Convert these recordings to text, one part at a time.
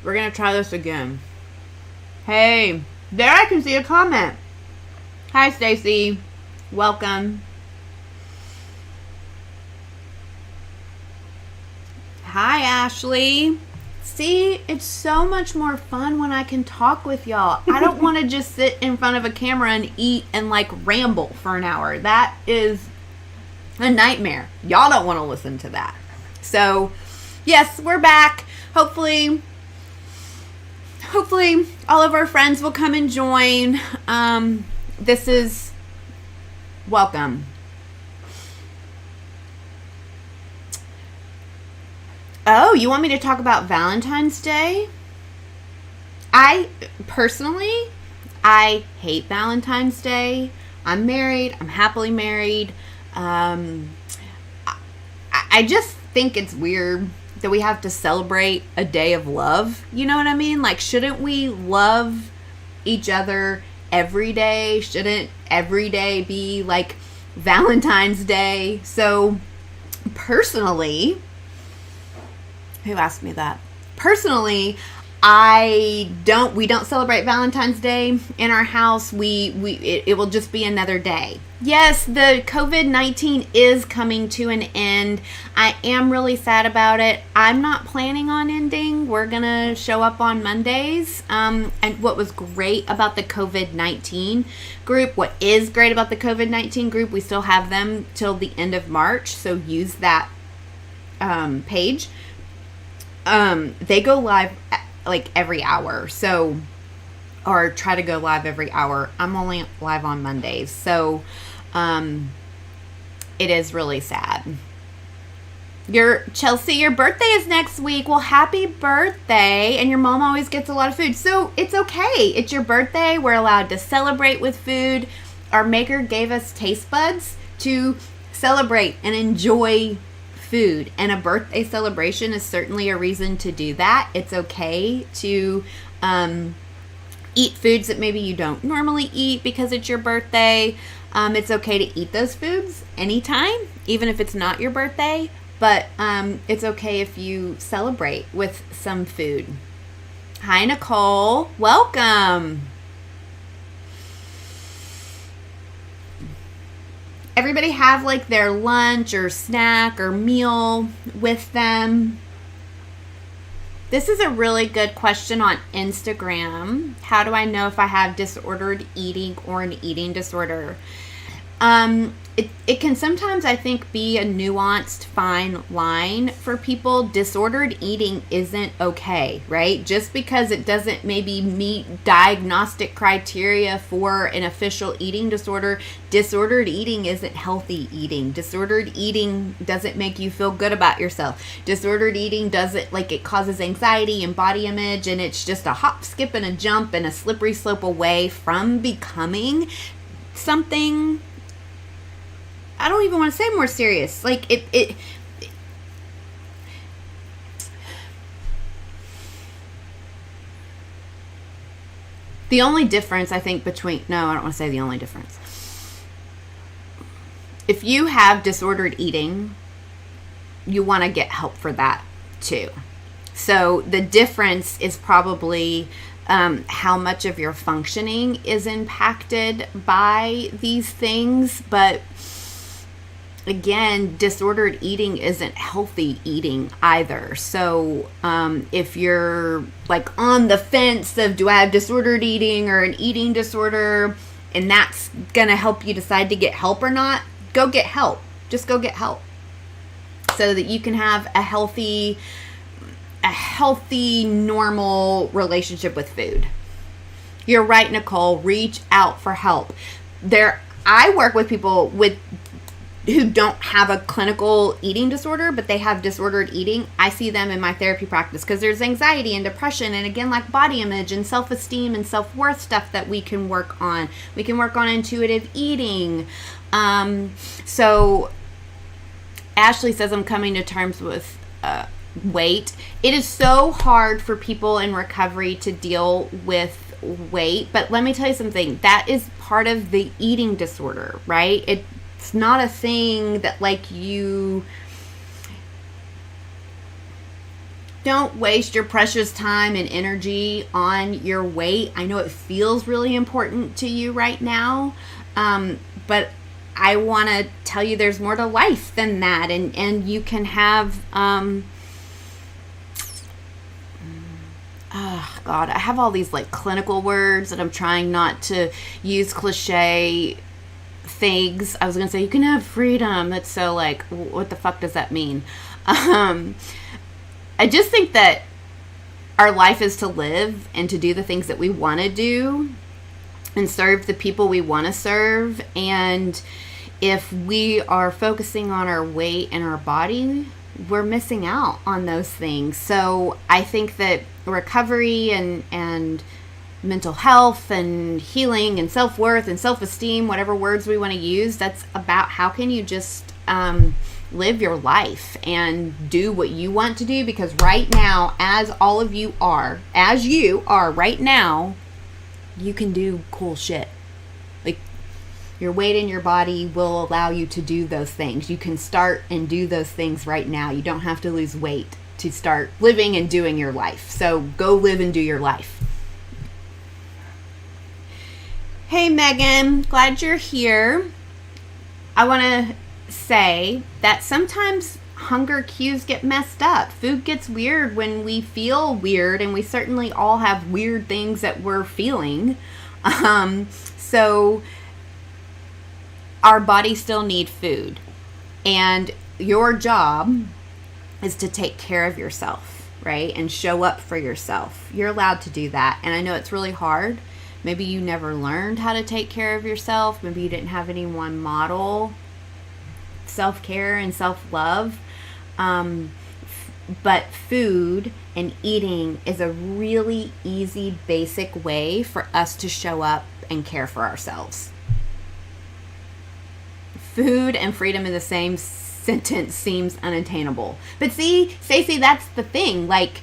We're going to try this again. Hey, there I can see a comment. Hi, Stacy. Welcome. Hi, Ashley. See, it's so much more fun when I can talk with y'all. I don't want to just sit in front of a camera and eat and like ramble for an hour. That is a nightmare. Y'all don't want to listen to that. So, yes, we're back. Hopefully all of our friends will come and join. This is welcome. Oh, you want me to talk about Valentine's Day? I hate Valentine's Day. I'm married. I'm happily married. I just think it's weird that we have to celebrate a day of love. You know what I mean? Like, shouldn't we love each other every day? Shouldn't every day be like Valentine's Day? So, personally, who asked me that? Personally, we don't celebrate Valentine's Day in our house. It will just be another day. Yes, the COVID-19 is coming to an end. I am really sad about it. I'm not planning on ending. We're going to show up on Mondays. And what was great about the COVID-19 group, we still have them till the end of March. So use that page. They go live like every hour. So, or try to go live every hour. I'm only live on Mondays. So, it is really sad. Chelsea, your birthday is next week. Well, happy birthday. And your mom always gets a lot of food. So it's okay. It's your birthday. We're allowed to celebrate with food. Our maker gave us taste buds to celebrate and enjoy food, and a birthday celebration is certainly a reason to do that. It's okay to eat foods that maybe you don't normally eat because it's your birthday. It's okay to eat those foods anytime, even if it's not your birthday, but it's okay if you celebrate with some food. Hi, Nicole. Welcome. Everybody have like their lunch or snack or meal with them. This is a really good question on Instagram. How do I know if I have disordered eating or an eating disorder? It can sometimes, I think, be a nuanced fine line for people. Disordered eating isn't okay, right? Just because it doesn't maybe meet diagnostic criteria for an official eating disorder, disordered eating isn't healthy eating. Disordered eating doesn't make you feel good about yourself. Disordered eating doesn't, like, it causes anxiety and body image, and it's just a hop, skip, and a jump and a slippery slope away from becoming something, I don't even want to say more serious. Like, it the only difference, I think, I don't want to say the only difference. If you have disordered eating, you want to get help for that too. So the difference is probably how much of your functioning is impacted by these things. But again, disordered eating isn't healthy eating either. So if you're like on the fence of, do I have disordered eating or an eating disorder, and that's going to help you decide to get help or not, go get help. Just go get help so that you can have a healthy, normal relationship with food. You're right, Nicole. Reach out for help. I work with people who don't have a clinical eating disorder, but they have disordered eating. I see them in my therapy practice because there's anxiety and depression, and again, like body image and self-esteem and self-worth stuff that we can work on. We can work on intuitive eating. So Ashley says, I'm coming to terms with weight. It is so hard for people in recovery to deal with weight, but let me tell you something. That is part of the eating disorder, right? It's not a thing that, like, Don't waste your precious time and energy on your weight. I know it feels really important to you right now, but I want to tell you there's more to life than that, and you can have oh God, I have all these like clinical words that I'm trying not to use cliche things. I was gonna say you can have freedom. That's so like, what the fuck does that mean? I just think that our life is to live and to do the things that we want to do and serve the people we want to serve. And if we are focusing on our weight and our body, we're missing out on those things. So I think that recovery and mental health and healing and self-worth and self-esteem, whatever words we want to use, that's about how can you just live your life and do what you want to do. Because right now, as all of you are, as you are right now, you can do cool shit. Like, your weight in your body will allow you to do those things. You can start and do those things right now. You don't have to lose weight to start living and doing your life. So go live and do your life. Hey Megan, glad you're here. I want to say that sometimes hunger cues get messed up. Food gets weird when we feel weird, and we certainly all have weird things that we're feeling. So our bodies still need food, and your job is to take care of yourself, right? And show up for yourself. You're allowed to do that. And I know it's really hard. Maybe you never learned how to take care of yourself. Maybe you didn't have anyone model self-care and self-love. But food and eating is a really easy, basic way for us to show up and care for ourselves. Food and freedom in the same sentence seems unattainable. But see, Stacey, that's the thing. Like,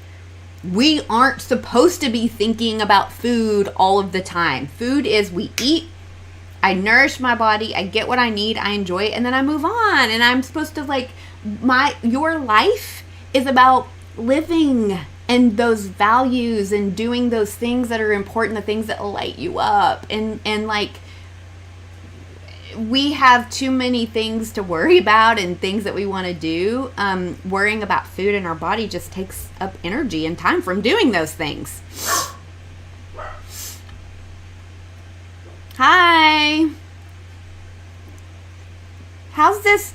we aren't supposed to be thinking about food all of the time. Food is, we eat, I nourish my body, I get what I need, I enjoy it, and then I move on. And I'm supposed to, like, your life is about living and those values and doing those things that are important, the things that light you up. And like, we have too many things to worry about and things that we want to do. Worrying about food in our body just takes up energy and time from doing those things. Hi. How's this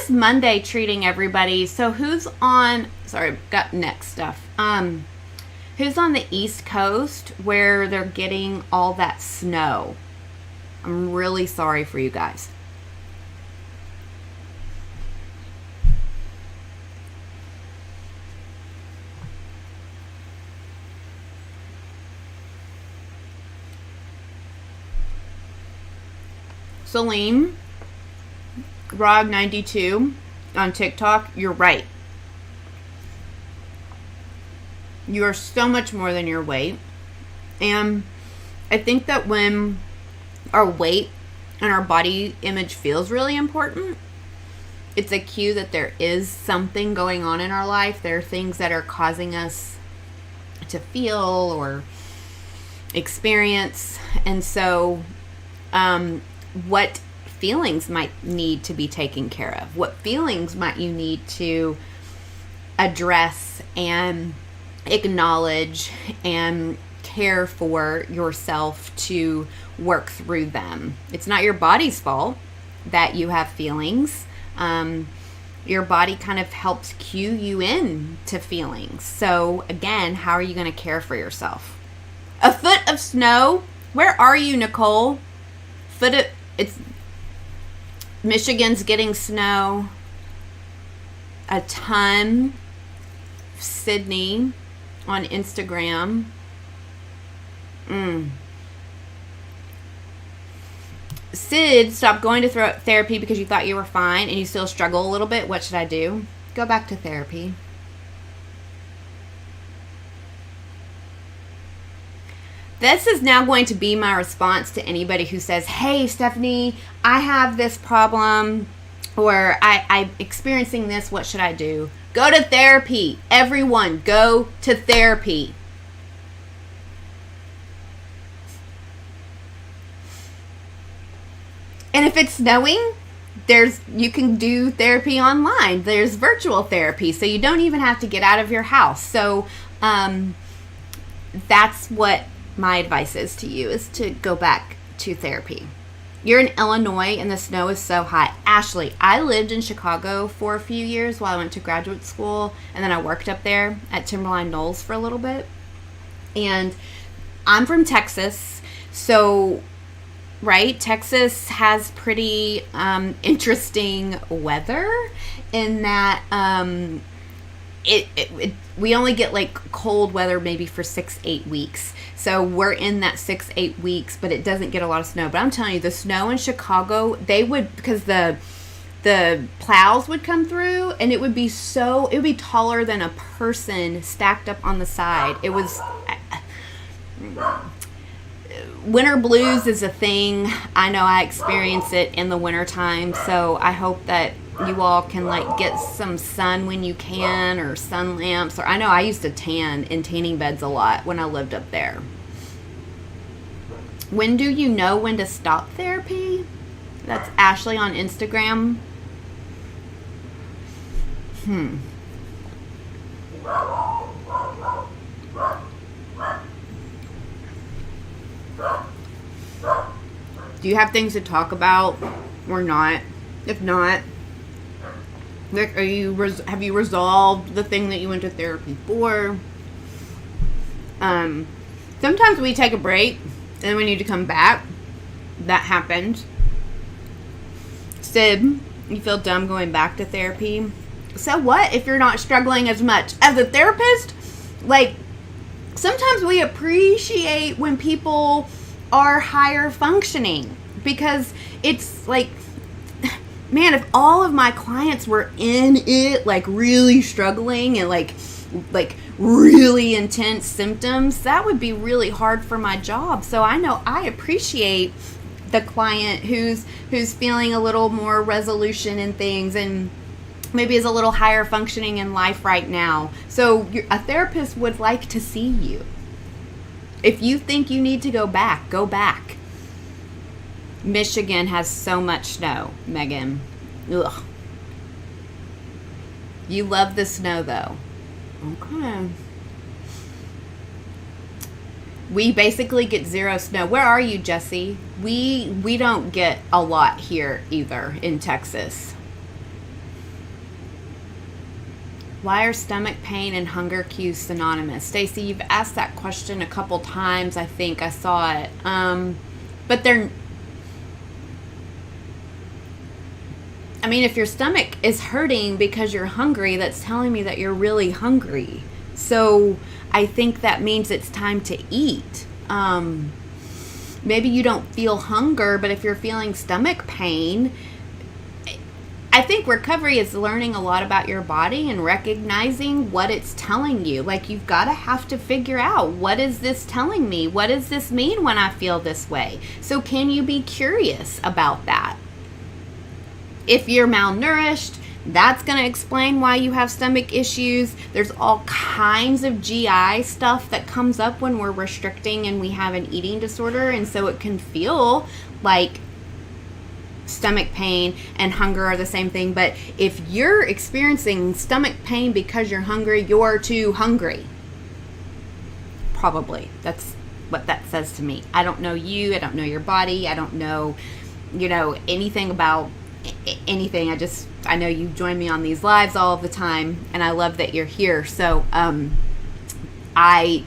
Monday treating everybody? So who's on, sorry, got neck stuff. Who's on the East Coast where they're getting all that snow? I'm really sorry for you guys. Celine, Rog92 on TikTok, you're right. You are so much more than your weight. And I think that when our weight and our body image feels really important, it's a cue that there is something going on in our life. There are things that are causing us to feel or experience. And so what feelings might need to be taken care of? What feelings might you need to address and acknowledge and care for yourself to work through them? It's not your body's fault that you have feelings. Your body kind of helps cue you in to feelings. So again, how are you going to care for yourself? A foot of snow. Where are you, Nicole? It's Michigan's getting snow a ton. Sydney on Instagram. Sid, stop going to therapy because you thought you were fine and you still struggle a little bit. What should I do? Go back to therapy. This is now going to be my response to anybody who says, hey, Stephanie, I have this problem. Or I'm experiencing this, what should I do? Go to therapy. Everyone, go to therapy. And if it's snowing, you can do therapy online. There's virtual therapy, so you don't even have to get out of your house. So that's what my advice is to you, is to go back to therapy. You're in Illinois and the snow is so high. Ashley, I lived in Chicago for a few years while I went to graduate school, and then I worked up there at Timberline Knolls for a little bit. And I'm from Texas, so, right, Texas has pretty interesting weather in that we only get like cold weather maybe for 6-8 weeks. So we're in that 6-8 weeks, but it doesn't get a lot of snow. But I'm telling you, the snow in Chicago, because the plows would come through, and it would be taller than a person stacked up on the side. It was winter blues is a thing. I know I experience it in the wintertime, so I hope that you all can like get some sun when you can, or sun lamps. Or I know I used to tan in tanning beds a lot when I lived up there. When do you know when to stop therapy? That's Ashley on Instagram. Do you have things to talk about or not? If not, like, have you resolved the thing that you went to therapy for? Sometimes we take a break and then we need to come back. That happened. Sid, you feel dumb going back to therapy? So what if you're not struggling as much? As a therapist, like, sometimes we appreciate when people are higher functioning, because it's like, man, if all of my clients were in it, like really struggling and like really intense symptoms, that would be really hard for my job. So I know I appreciate the client who's feeling a little more resolution in things and maybe is a little higher functioning in life right now. So a therapist would like to see you. If you think you need to go back, go back. Michigan has so much snow, Megan. Ugh. You love the snow, though. Okay. We basically get zero snow. Where are you, Jesse? We don't get a lot here either in Texas. Why are stomach pain and hunger cues synonymous? Stacy, you've asked that question a couple times. I think I saw it. But they're... I mean, if your stomach is hurting because you're hungry, that's telling me that you're really hungry. So I think that means it's time to eat. Maybe you don't feel hunger, but if you're feeling stomach pain, I think recovery is learning a lot about your body and recognizing what it's telling you. Like, you've got to have to figure out, what is this telling me? What does this mean when I feel this way? So can you be curious about that? If you're malnourished, that's going to explain why you have stomach issues. There's all kinds of GI stuff that comes up when we're restricting and we have an eating disorder. And so it can feel like stomach pain and hunger are the same thing. But if you're experiencing stomach pain because you're hungry, you're too hungry. Probably. That's what that says to me. I don't know you. I don't know your body. I don't know, anything about anything. I know you join me on these lives all of the time, and I love that you're here. So I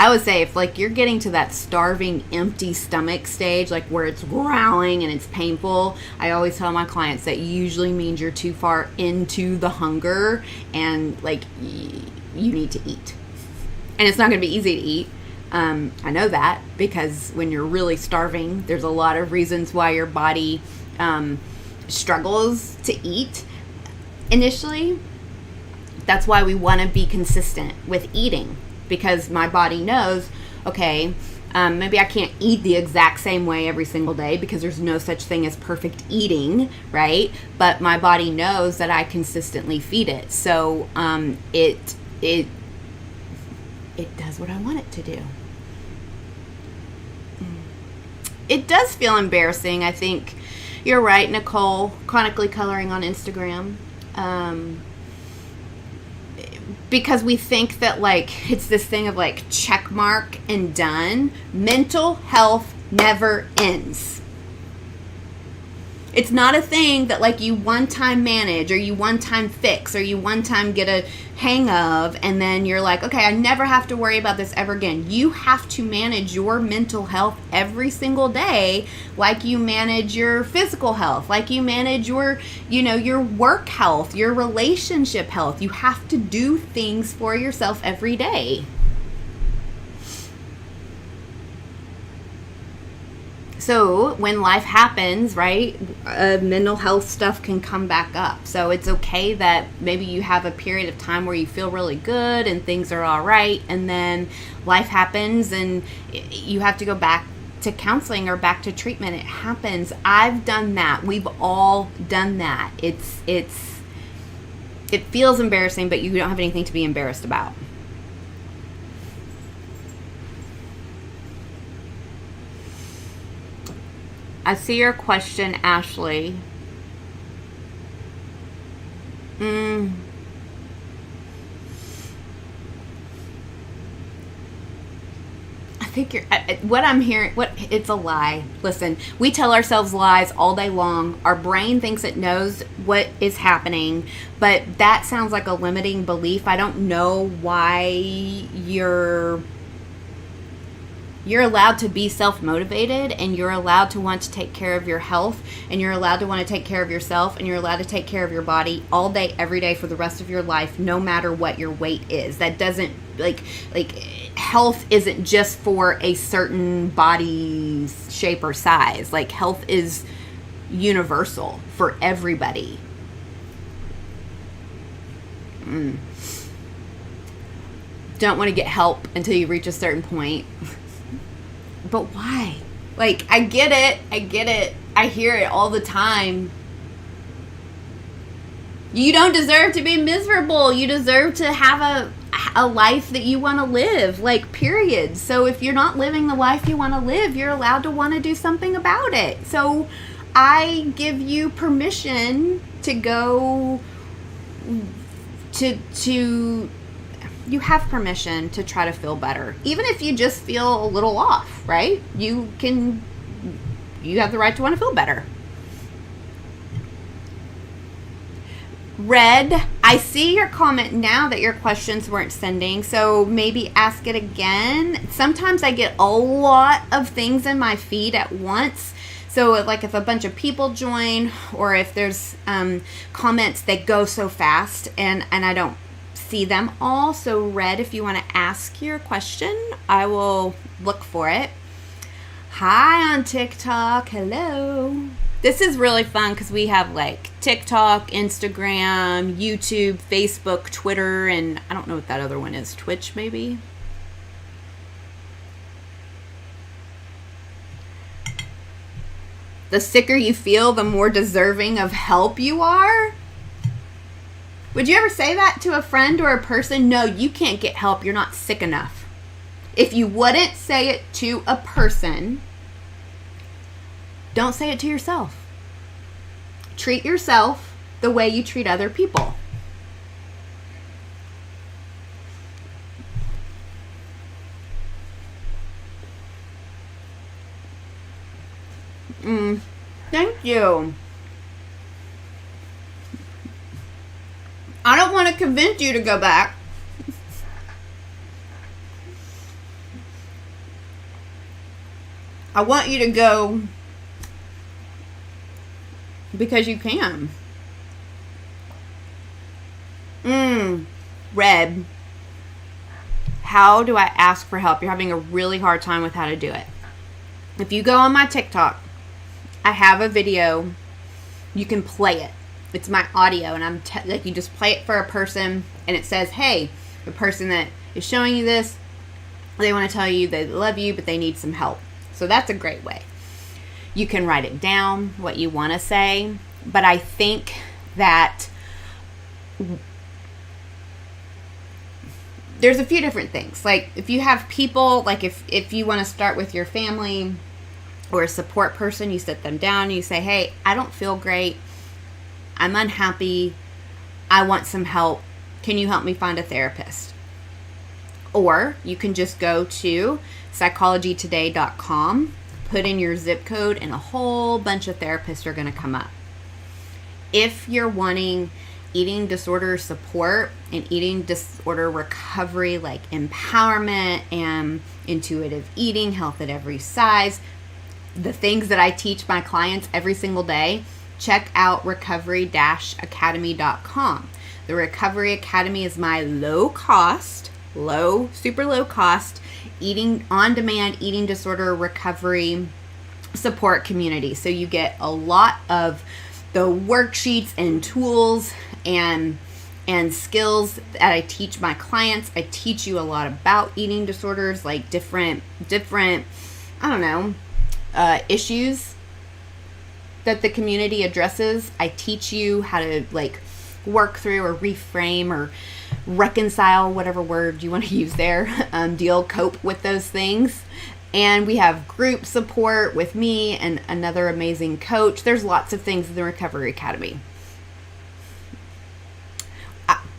would say, if like you're getting to that starving, empty stomach stage, like where it's growling and it's painful, I always tell my clients that usually means you're too far into the hunger and like you need to eat. And it's not going to be easy to eat. I know that, because when you're really starving, there's a lot of reasons why your body struggles to eat initially. That's why we want to be consistent with eating, because my body knows, okay, Maybe I can't eat the exact same way every single day because there's no such thing as perfect eating, right? But my body knows that I consistently feed it. So it does what I want it to do. It does feel embarrassing. I think you're right, Nicole. Chronically coloring on Instagram. Because we think that, like, it's this thing of, like, check mark and done. Mental health never ends. It's not a thing that, like, you one time manage or you one time fix or you one time get a hang of, and then you're like, okay, I never have to worry about this ever again. You have to manage your mental health every single day, like you manage your physical health, like you manage your, your work health, your relationship health. You have to do things for yourself every day. So when life happens, right, mental health stuff can come back up. So it's okay that maybe you have a period of time where you feel really good and things are all right, and then life happens and you have to go back to counseling or back to treatment. It happens. I've done that. We've all done that. It feels embarrassing, but you don't have anything to be embarrassed about. I see your question, Ashley. I think what I'm hearing, it's a lie. Listen, we tell ourselves lies all day long. Our brain thinks it knows what is happening, but that sounds like a limiting belief. I don't know why you're allowed to be self-motivated, and you're allowed to want to take care of your health, and you're allowed to want to take care of yourself, and you're allowed to take care of your body all day, every day for the rest of your life, no matter what your weight is. That doesn't, like health isn't just for a certain body shape or size. Like, health is universal for everybody. Don't want to get help until you reach a certain point. But why? Like, I get it. I hear it all the time. You don't deserve to be miserable. You deserve to have a life that you want to live, like, period. So if you're not living the life you want to live, you're allowed to want to do something about it. So I give you permission to go to you have permission to try to feel better, even if you just feel a little off, right? You have the right to want to feel better. Red, I see your comment now that your questions weren't sending, so maybe ask it again. Sometimes I get a lot of things in my feed at once. So, like, if a bunch of people join, or if there's comments that go so fast and I don't see them all. So, Red, if you want to ask your question, I will look for it. Hi on TikTok. Hello. This is really fun because we have, like, TikTok, Instagram, YouTube, Facebook, Twitter, and I don't know what that other one is. Twitch, maybe? The sicker you feel, the more deserving of help you are? Would you ever say that to a friend or a person? No, you can't get help. You're not sick enough. If you wouldn't say it to a person, don't say it to yourself. Treat yourself the way you treat other people. Thank you. I don't want to convince you to go back. I want you to go because you can. Red. How do I ask for help? You're having a really hard time with how to do it. If you go on my TikTok, I have a video. You can play it. It's my audio, and like, you just play it for a person, and it says, hey, the person that is showing you this They want to tell you they love you, but they need some help. So that's a great way. You can write it down, what you want to say. But I think that there's a few different things. Like if you have people, like if you want to start with your family or a support person, you sit them down and you say, hey, I don't feel great. I'm unhappy. I want some help. Can you help me find a therapist? Or you can just go to psychologytoday.com, put in your zip code, and a whole bunch of therapists are going to come up. If you're wanting eating disorder support and eating disorder recovery, like empowerment and intuitive eating, health at every size, the things that I teach my clients every single day, check out recovery-academy.com. The Recovery Academy is my super low cost eating on demand eating disorder recovery support community. So you get a lot of the worksheets and tools and skills that I teach my clients. I teach you a lot about eating disorders, like different issues that the community addresses. I teach you how to like work through or reframe or reconcile, whatever word you want to use there, cope with those things. And we have group support with me and another amazing coach. There's lots of things in the Recovery Academy.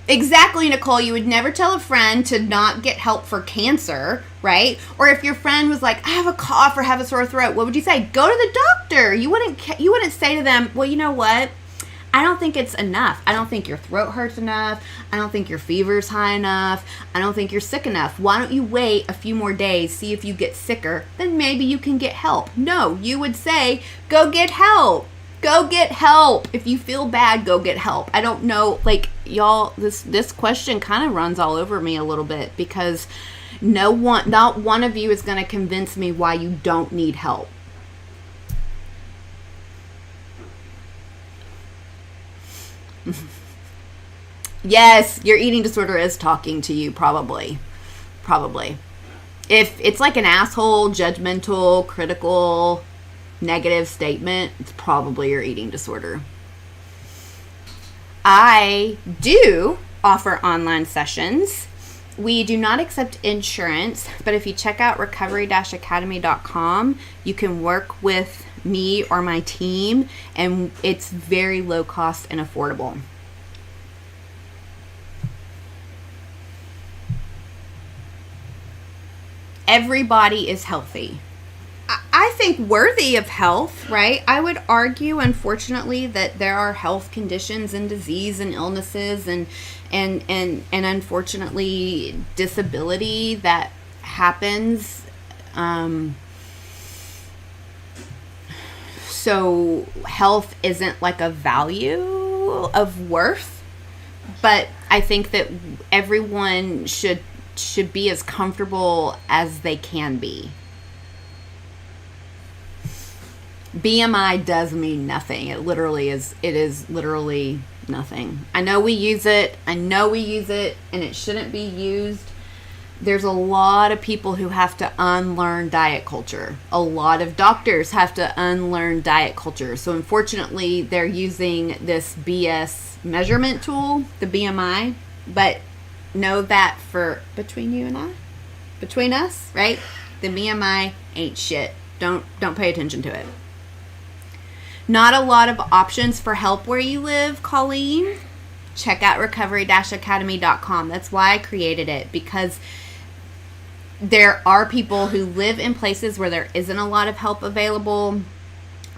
Exactly, Nicole. You would never tell a friend to not get help for cancer, right? Or if your friend was like, I have a cough or have a sore throat, what would you say? Go to the doctor. You wouldn't say to them, well, you know what? I don't think it's enough. I don't think your throat hurts enough. I don't think your fever's high enough. I don't think you're sick enough. Why don't you wait a few more days, see if you get sicker, then maybe you can get help. No, you would say, go get help. Go get help. If you feel bad, go get help. I don't know, like, y'all, this question kind of runs all over me a little bit because not one of you is going to convince me why you don't need help. Yes, your eating disorder is talking to you, probably. If it's like an asshole, judgmental, critical, negative statement, it's probably your eating disorder. I do offer online sessions. We do not accept insurance, but if you check out recovery-academy.com, you can work with me or my team, and it's very low cost and affordable. Everybody is healthy. I think worthy of health, right? I would argue, unfortunately, that there are health conditions and disease and illnesses and unfortunately disability that happens. So health isn't like a value of worth, but I think that everyone should be as comfortable as they can be. BMI does mean nothing. It is literally nothing. I know we use it, and it shouldn't be used. There's a lot of people who have to unlearn diet culture. A lot of doctors have to unlearn diet culture. So unfortunately, they're using this BS measurement tool, the BMI, but know that between us, right? The BMI ain't shit. Don't pay attention to it. Not a lot of options for help where you live, Colleen. Check out recovery-academy.com. That's why I created it, because there are people who live in places where there isn't a lot of help available.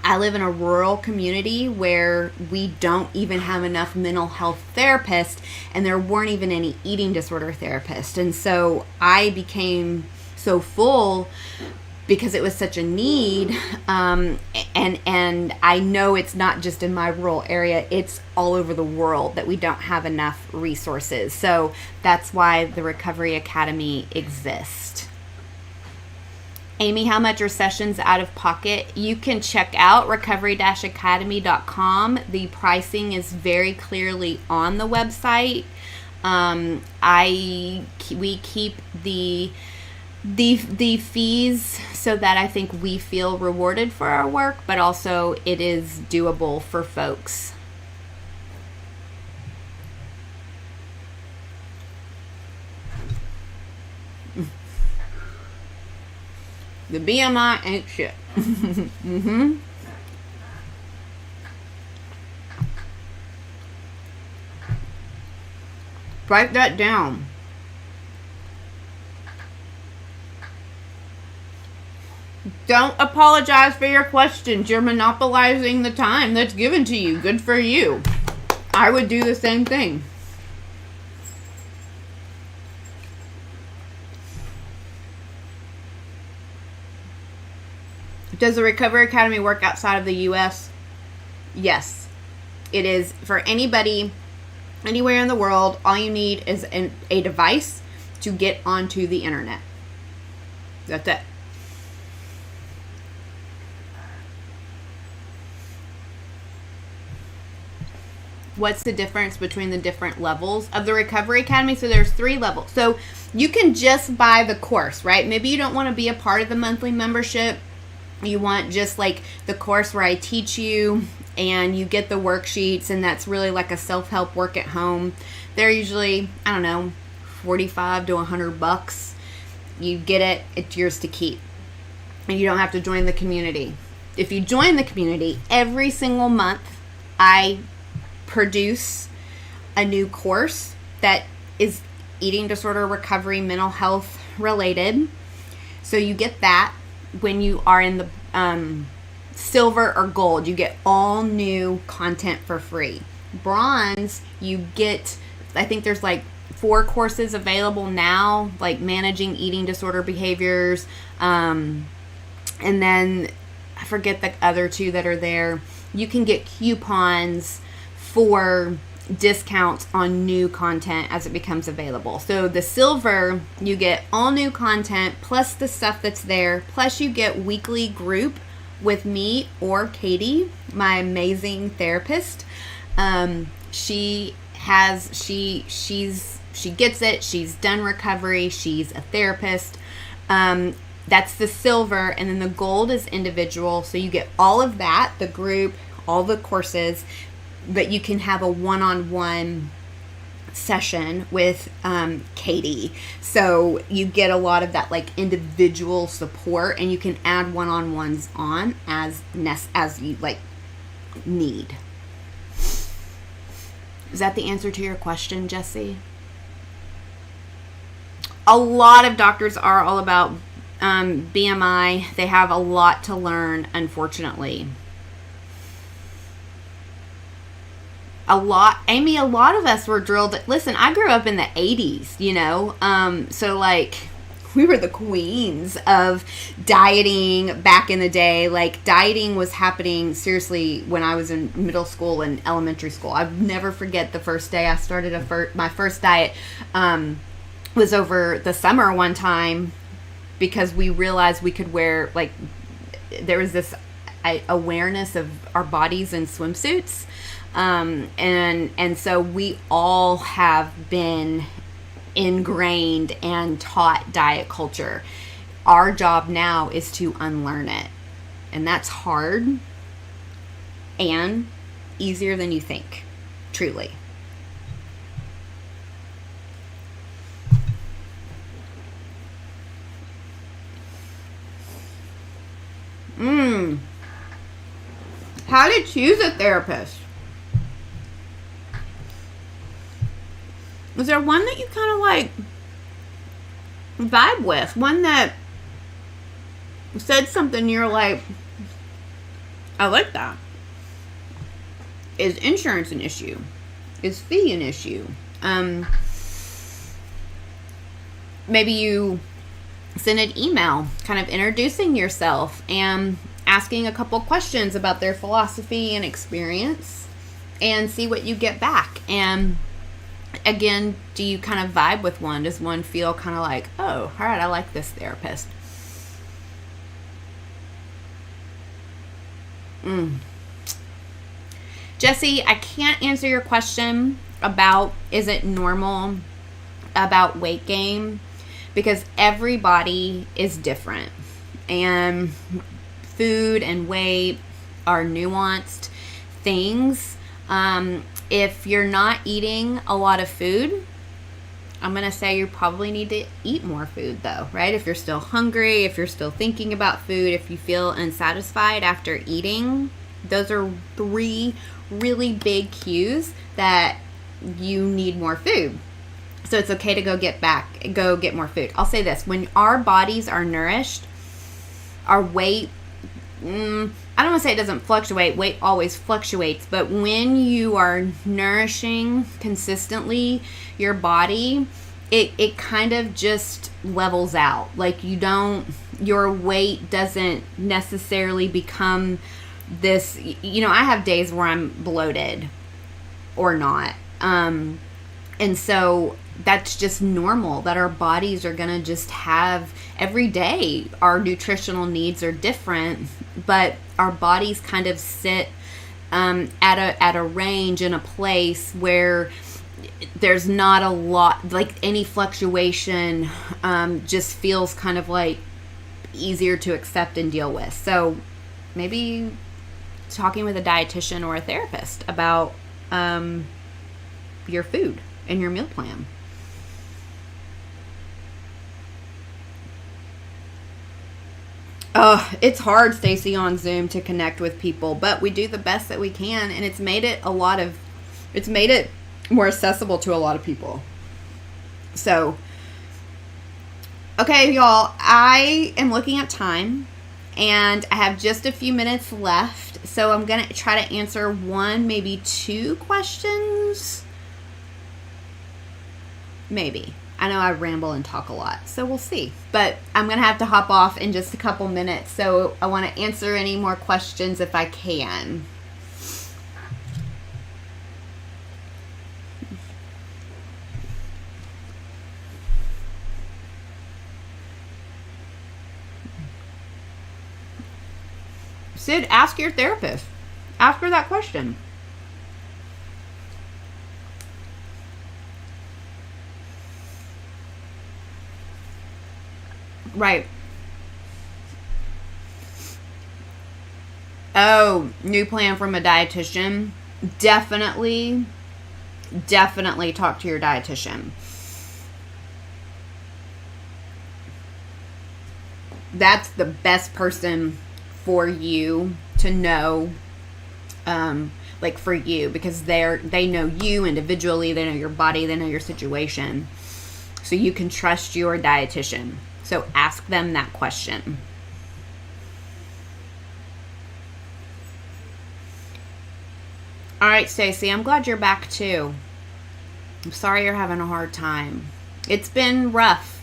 I live in a rural community where we don't even have enough mental health therapists, and there weren't even any eating disorder therapists. And so I became so full because it was such a need, and I know it's not just in my rural area, it's all over the world that we don't have enough resources. So that's why the Recovery Academy exists. Amy, how much are sessions out of pocket? You can check out recovery-academy.com. The pricing is very clearly on the website. We keep the the fees so that I think we feel rewarded for our work, but also it is doable for folks. The BMI ain't shit. Mm-hmm. Write that down. Don't apologize for your questions. You're monopolizing the time that's given to you. Good for you. I would do the same thing. Does the Recovery Academy work outside of the U.S.? Yes. It is for anybody, anywhere in the world. All you need is a device to get onto the internet. That's it. What's the difference between the different levels of the Recovery Academy? So there's 3 levels. So you can just buy the course, right? Maybe you don't want to be a part of the monthly membership. You want just like the course where I teach you and you get the worksheets, and that's really like a self-help work at home. They're usually, I don't know, $45 to $100. You get it, it's yours to keep. And you don't have to join the community. If you join the community, every single month I produce a new course that is eating disorder recovery, mental health related. So you get that. When you are in the silver or gold, you get all new content for free. Bronze, you get, I think there's like 4 courses available now, like managing eating disorder behaviors. And then I forget the other 2 that are there. You can get coupons for discounts on new content as it becomes available. So the silver, you get all new content plus the stuff that's there, plus you get weekly group with me or Katie, my amazing therapist. She gets it. She's done recovery. She's a therapist. That's the silver, and then the gold is individual. So you get all of that, the group, all the courses, but you can have a one-on-one session with Katie. So you get a lot of that like individual support, and you can add one-on-ones on as you like need. Is that the answer to your question, Jessie? A lot of doctors are all about BMI. They have a lot to learn, unfortunately. Amy, a lot of us were drilled. Listen, I grew up in the 80s, you know, so like we were the queens of dieting back in the day. Like dieting was happening seriously when I was in middle school and elementary school. I'll never forget the first day I started my first diet was over the summer one time, because we realized we could wear, like, there was this awareness of our bodies in swimsuits. And so we all have been ingrained and taught diet culture. Our job now is to unlearn it. And that's hard and easier than you think, truly. How to choose a therapist. Is there one that you kind of like vibe with? One that said something you're like, I like that. Is insurance an issue? Is fee an issue? Maybe you send an email kind of introducing yourself and asking a couple questions about their philosophy and experience, and see what you get back. And again, do you kind of vibe with one? Does one feel kind of like, oh, all right, I like this therapist? Jessie, I can't answer your question about is it normal about weight gain, because everybody is different, and food and weight are nuanced things. If you're not eating a lot of food, I'm going to say you probably need to eat more food though, right? If you're still hungry, if you're still thinking about food, if you feel unsatisfied after eating, those are 3 really big cues that you need more food. So it's okay to go get more food. I'll say this, when our bodies are nourished, our weight, I don't want to say it doesn't fluctuate. Weight always fluctuates. But when you are nourishing consistently your body, it kind of just levels out. Like your weight doesn't necessarily become this, I have days where I'm bloated or not. And so that's just normal, that our bodies are going to just have, every day our nutritional needs are different, but our bodies kind of sit at a range, in a place where there's not a lot, like any fluctuation just feels kind of like easier to accept and deal with. So maybe talking with a dietitian or a therapist about your food and your meal plan. It's hard, Stacy, on Zoom to connect with people, but we do the best that we can, and it's made it more accessible to a lot of people. So, okay, y'all, I am looking at time, and I have just a few minutes left, so I'm going to try to answer 1, maybe 2 questions. Maybe. I know I ramble and talk a lot, so we'll see. But I'm going to have to hop off in just a couple minutes, so I want to answer any more questions if I can. Sid, ask your therapist. Ask her that question. Right. Oh, new plan from a dietitian. Definitely talk to your dietitian. That's the best person for you to know, like for you, because they know you individually, they know your body, they know your situation. So you can trust your dietitian. So ask them that question. All right, Stacey, I'm glad you're back too. I'm sorry you're having a hard time. It's been rough.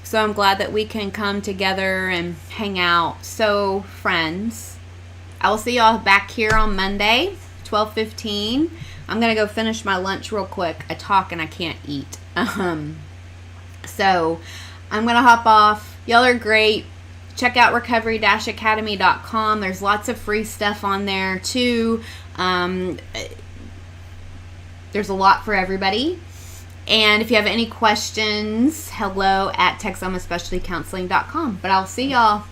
So I'm glad that we can come together and hang out. So, friends, I will see y'all back here on Monday, 12:15. I'm going to go finish my lunch real quick. I talk and I can't eat. So I'm going to hop off. Y'all are great. Check out recovery-academy.com. There's lots of free stuff on there too. There's a lot for everybody. And if you have any questions, hello@texomaspecialtycounseling.com. But I'll see y'all.